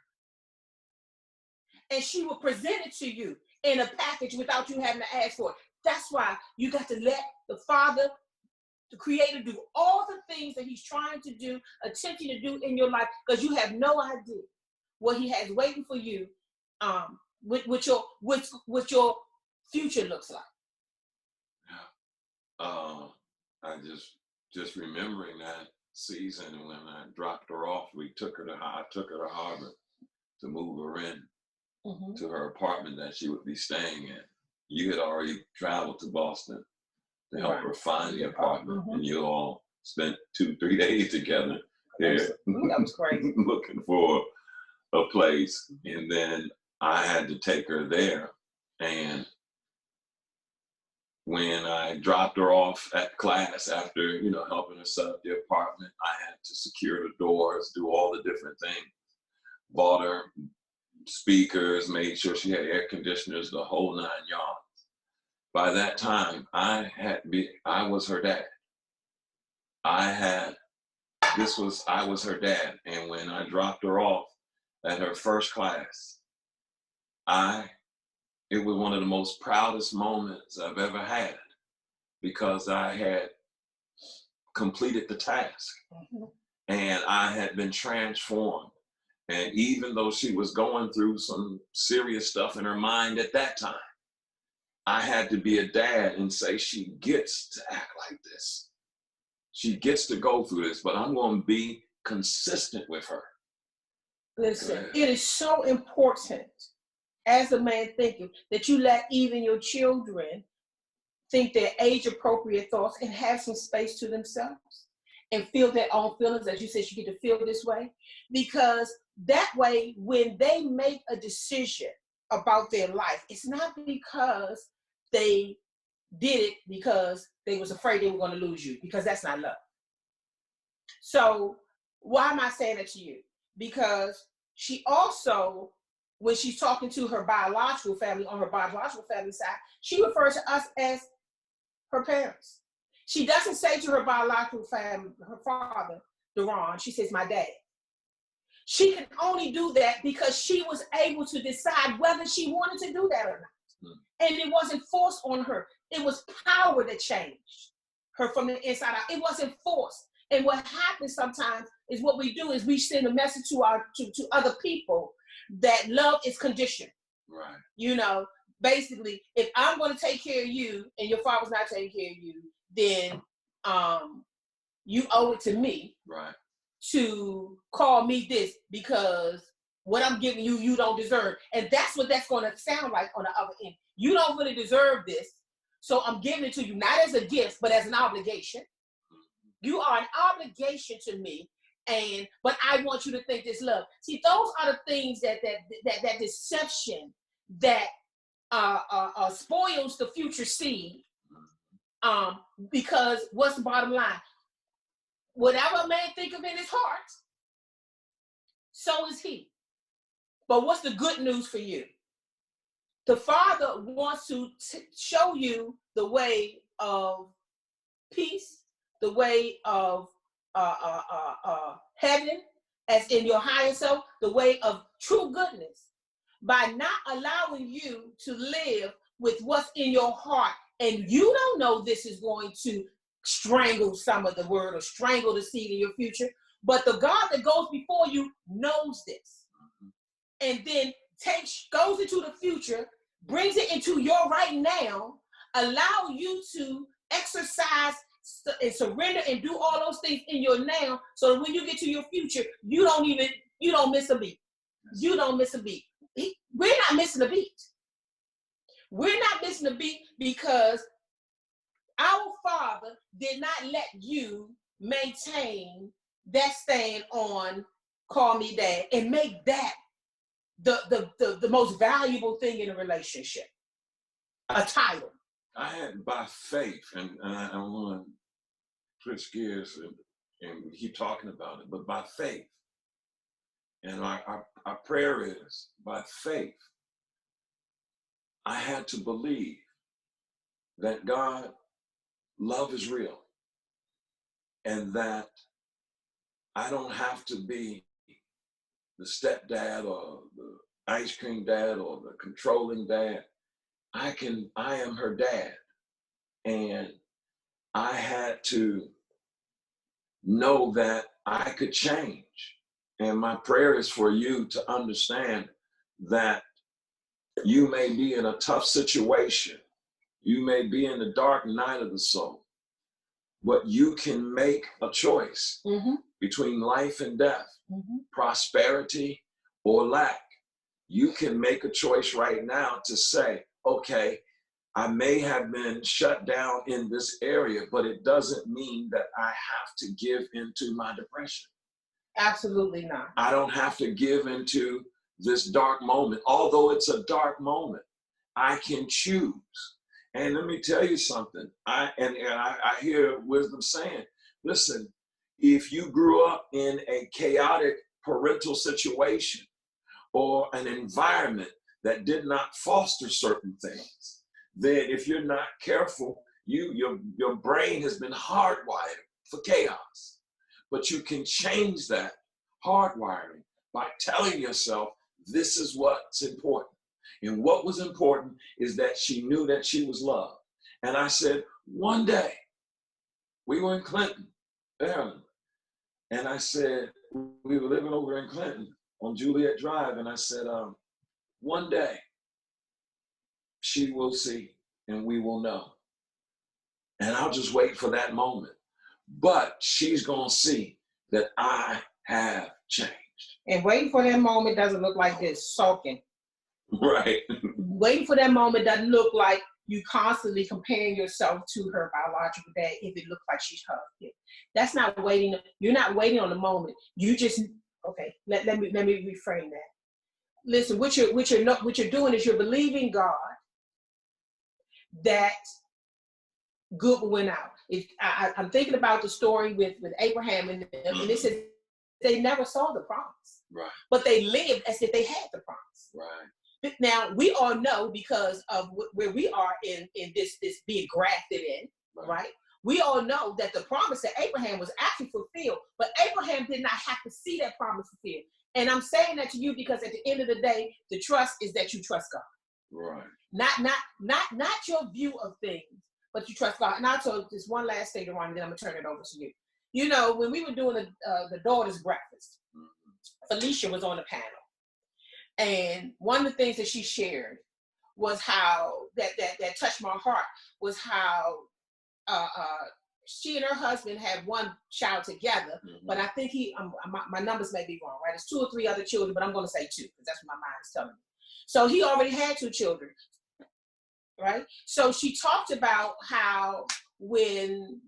and she will present it to you in a package without you having to ask for it. That's why you got to let the Father, the Creator, do all the things that He's trying to do, attempting to do in your life, because you have no idea what He has waiting for you, what your future looks like. I just remembering that season when I dropped her off, I took her to Harvard to move her in to her apartment that she would be staying in. You had already traveled to Boston to help her find the apartment, and you all spent 2-3 days together there. That was crazy. Looking for a place. And then I had to take her there. And when I dropped her off at class after, helping her set up the apartment, I had to secure the doors, do all the different things. Bought her speakers, made sure she had air conditioners, the whole 9 yards. By that time, I was her dad. I was her dad. And when I dropped her off at her first class, it was one of the most proudest moments I've ever had, because I had completed the task. And I had been transformed. And even though she was going through some serious stuff in her mind at that time, I had to be a dad and say, she gets to act like this. She gets to go through this, but I'm going to be consistent with her. Listen, it is so important as a man thinking that you let even your children think their age-appropriate thoughts and have some space to themselves and feel their own feelings. As you said, you get to feel this way, because that way, when they make a decision about their life, it's not because they did it because they was afraid they were going to lose you, because that's not love. So why am I saying that to you? Because she also, when she's talking to her biological family, on her biological family side, she refers to us as her parents. She doesn't say to her biological family, her father, Deron, she says, my dad. She can only do that because she was able to decide whether she wanted to do that or not. And it wasn't forced on her. It was power that changed her from the inside out. It wasn't forced. And what happens sometimes is what we do is we send a message to other people that love is conditional. Right. You know, basically, if I'm going to take care of you and your father's not taking care of you, then you owe it to me, right, to call me this, because what I'm giving you, you don't deserve. And that's what that's going to sound like on the other end. You don't really deserve this, so I'm giving it to you, not as a gift, but as an obligation. You are an obligation to me, but I want you to think this love. See, those are the things that deception that spoils the future seed. Because what's the bottom line? Whatever a man think of in his heart, so is he. But what's the good news for you? The Father wants to show you the way of peace, the way of heaven, as in your higher self, the way of true goodness, by not allowing you to live with what's in your heart. And you don't know this is going to strangle some of the word or strangle the seed in your future, but the God that goes before you knows this, and then goes into the future, brings it into your right now, allow you to exercise and surrender and do all those things in your now, so that when you get to your future, you don't miss a beat. You don't miss a beat. We're not missing a beat. We're not missing a beat because our Father did not let you maintain that stand on call me dad and make that the most valuable thing in a relationship, a title. I had, by faith, and I want to switch gears and keep talking about it, but by faith, and our prayer is by faith, I had to believe that God, love is real, and that I don't have to be the stepdad or the ice cream dad or the controlling dad. I am her dad. And I had to know that I could change. And my prayer is for you to understand that you may be in a tough situation. You may be in the dark night of the soul, but you can make a choice between life and death, prosperity or lack. You can make a choice right now to say, okay, I may have been shut down in this area, but it doesn't mean that I have to give into my depression. Absolutely not. I don't have to give into this dark moment. Although it's a dark moment, I can choose. And let me tell you something. I hear wisdom saying, listen, if you grew up in a chaotic parental situation or an environment that did not foster certain things, then if you're not careful, your brain has been hardwired for chaos. But you can change that hardwiring by telling yourself, this is what's important. And what was important is that she knew that she was loved. And I said, one day, we were in Clinton, Maryland. And I said, we were living over in Clinton on Juliet Drive. And I said, one day she will see and we will know. And I'll just wait for that moment. But she's going to see that I have changed. And waiting for that moment doesn't look like this, sulking. Right. Waiting for that moment doesn't look like you constantly comparing yourself to her biological dad if it looks like she's her kid. That's not waiting. You're not waiting on the moment. You just, okay, let me reframe that. Listen, what you're doing is you're believing God that good will win out. I'm thinking about the story with Abraham and it says they never saw the promise. Right. But they lived as if they had the promise. Right. Now, we all know because of where we are in this being grafted in, right? We all know that the promise that Abraham was actually fulfilled, but Abraham did not have to see that promise fulfilled. And I'm saying that to you because at the end of the day, the trust is that you trust God. Right. Not your view of things, but you trust God. And I'll tell you this one last thing, Deron, and then I'm going to turn it over to you. You know, when we were doing the daughters' breakfast, Felicia was on the panel. And one of the things that she shared was how that touched my heart was how she and her husband had one child together, but I think my numbers may be wrong, right? It's 2 or 3 other children, but I'm going to say 2 because that's what my mind is telling me. So he already had 2 children, right? So she talked about how when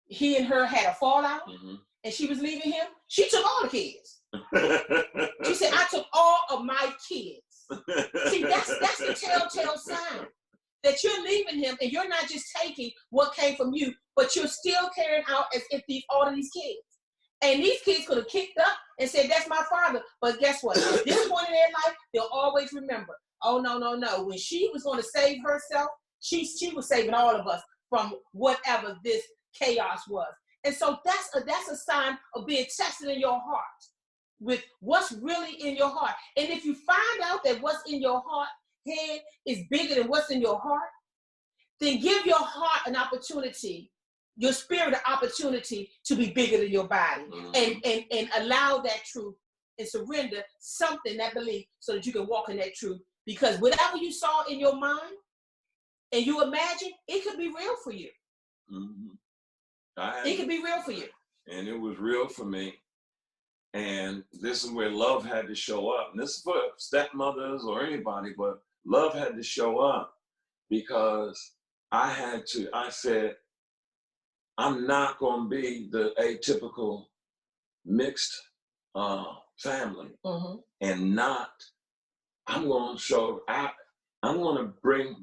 he and her had a fallout and she was leaving him, she took all the kids. She said, I took all of my kids. See, that's the telltale sign that you're leaving him and you're not just taking what came from you, but you're still carrying out as if all of these kids. And these kids could have kicked up and said, that's my father. But guess what? At this point in their life, they'll always remember, oh, no. When she was going to save herself, she was saving all of us from whatever this chaos was. And so that's a sign of being tested in your heart with what's really in your heart. And if you find out that what's in your heart head is bigger than what's in your heart, then give your heart an opportunity, your spirit an opportunity to be bigger than your body, and allow that truth and surrender something, that belief, so that you can walk in that truth. Because whatever you saw in your mind and you imagine, it could be real for you. It could be real for you. And it was real for me. And this is where love had to show up. And this is for stepmothers or anybody, but love had to show up because I said, I'm not going to be the atypical mixed family. And I'm going to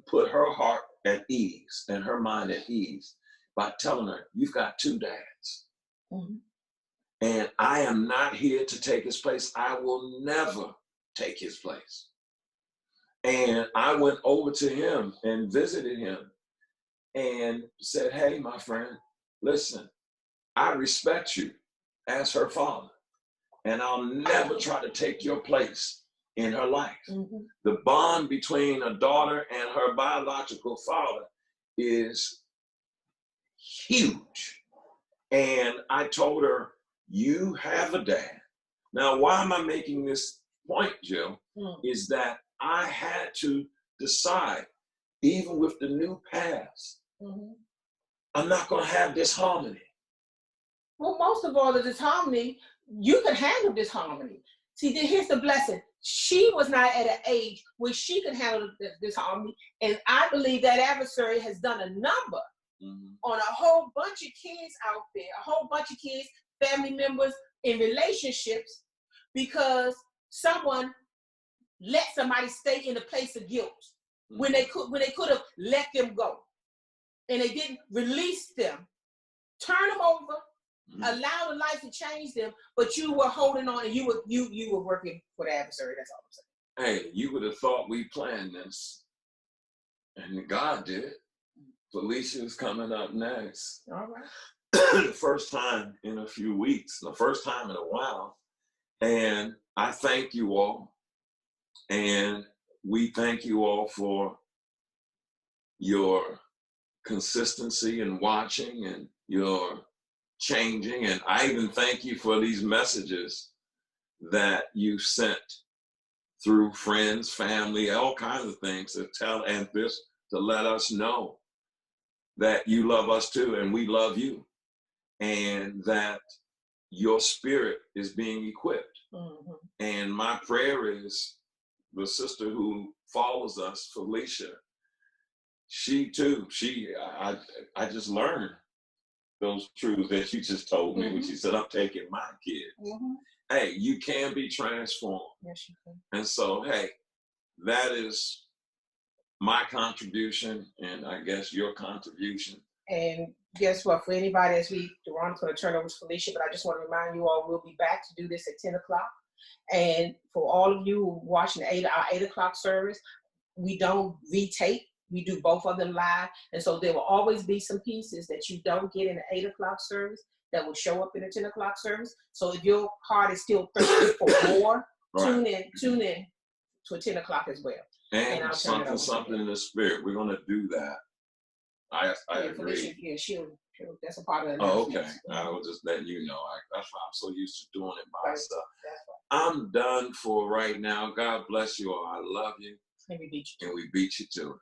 put her heart at ease and her mind at ease by telling her, you've got 2 dads. And I am not here to take his place. I will never take his place. And I went over to him and visited him and said, hey, my friend, listen, I respect you as her father, and I'll never try to take your place in her life. The bond between a daughter and her biological father is huge. And I told her, you have a dad. Now, why am I making this point, Jill? Is that I had to decide, even with the new past, I'm not going to have disharmony. Well, most of all, the disharmony, you can handle disharmony. See, here's the blessing. She was not at an age where she could handle disharmony. And I believe that adversary has done a number on a whole bunch of kids out there, a whole bunch of kids, family members in relationships, because someone let somebody stay in a place of guilt when they could have let them go, and they didn't release them, turn them over, allow the life to change them, but you were holding on and you were working for the adversary. That's all I'm saying. Hey, you would have thought we planned this, and God did. Felicia's coming up next. All right. The first time in a few weeks, the first time in a while. And I thank you all. And we thank you all for your consistency in watching and you're changing. And I even thank you for these messages that you sent through friends, family, all kinds of things to tell and this to let us know that you love us too and we love you, and that your spirit is being equipped. And my prayer is the sister who follows us, Felicia, she too, I just learned those truths that you just told me when she said, I'm taking my kids. Hey, you can be transformed. Yes, you can. And so, hey, that is my contribution, and I guess your contribution. And guess what? For anybody, Deron's going to turn over to Felicia, but I just want to remind you all, we'll be back to do this at 10 o'clock. And for all of you watching our 8 o'clock service, we don't retape. We do both of them live. And so there will always be some pieces that you don't get in the 8 o'clock service that will show up in the 10 o'clock service. So if your heart is still thirsty for more, tune in to 10 o'clock as well. And something in the spirit. We're going to do that. I agree. Felicia, yeah, she'll, that's a part of it. Oh, okay. I was just letting you know. That's why I'm so used to doing it by myself. I'm done for right now. God bless you all. I love you. And we beat you to it. And we beat you to it.